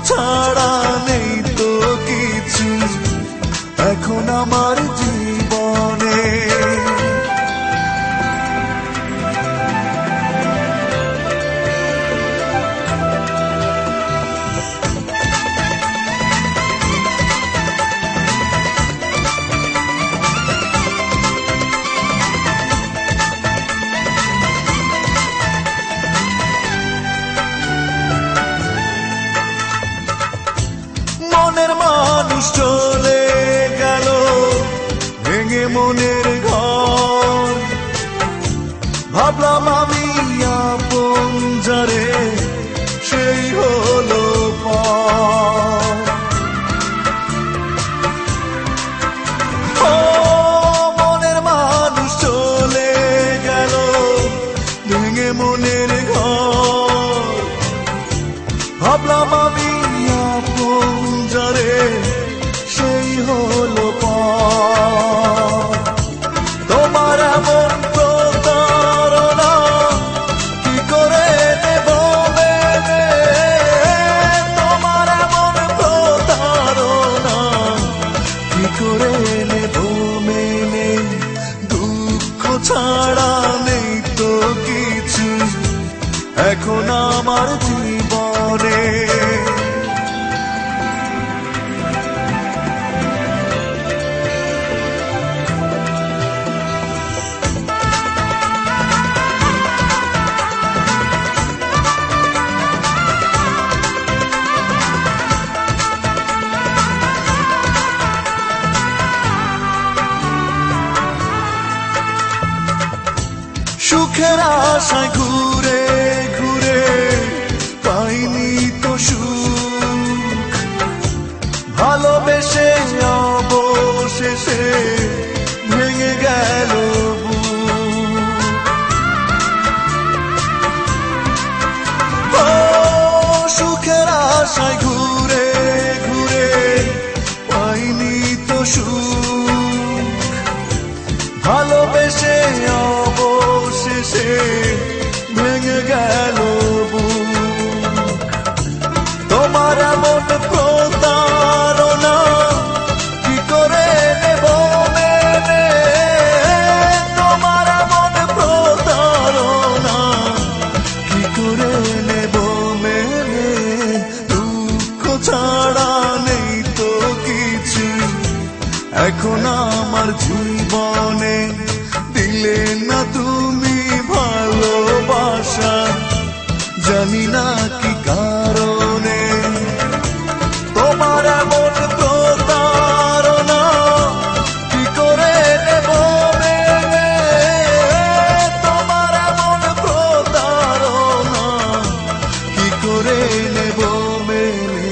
ছাড়া নেই তো কিছু এখন আমার জীবনে। মনের মানুষ চলে গেল ভেঙে মনের ঘর, ভাবলাম আমি আপন যারে সেই হলো পর। ও মনের মানুষ চলে গেল ভেঙে মনের ঘর, ভাবলাম আমি আপন যারে সেই হলো পর। তোমার এমন প্রতারণা কি করে দেব মেনে, তোমার এমন প্রতারণা কি করে নেব মেনে, দুঃখ ছাড়া নেই তো কিছু এখন আমার জীবনে। সুখের আশায় ঘুরে ঘুরে পাইনি তো সুখ, ভালোবেসে অবশেষে ভেঙে গেল বুক। ও সুখের আশায় ঘুরে ঘুরে পাইনি তো সুখ, ভালোবেসে অবশেষে ভেঙে গেল বুক। তোমার এমন প্রতারণা কি করে নেব মেনে, তোমার এমন প্রতারণা কি করে নেব মেনে, দুঃখ ছাড়া নেই তো কিছু এখন আমার জীবনে। দিলে না তুমি ভালোবাসা জানি না কি কারণে, তোমার এমন প্রতারণা কি করে নেব মেনে, তোমার এমন প্রতারণা কি করে নেব মেনে,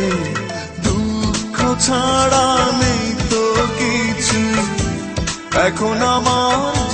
দুঃখ ছাড়া নেই তো কিছু এখন আমার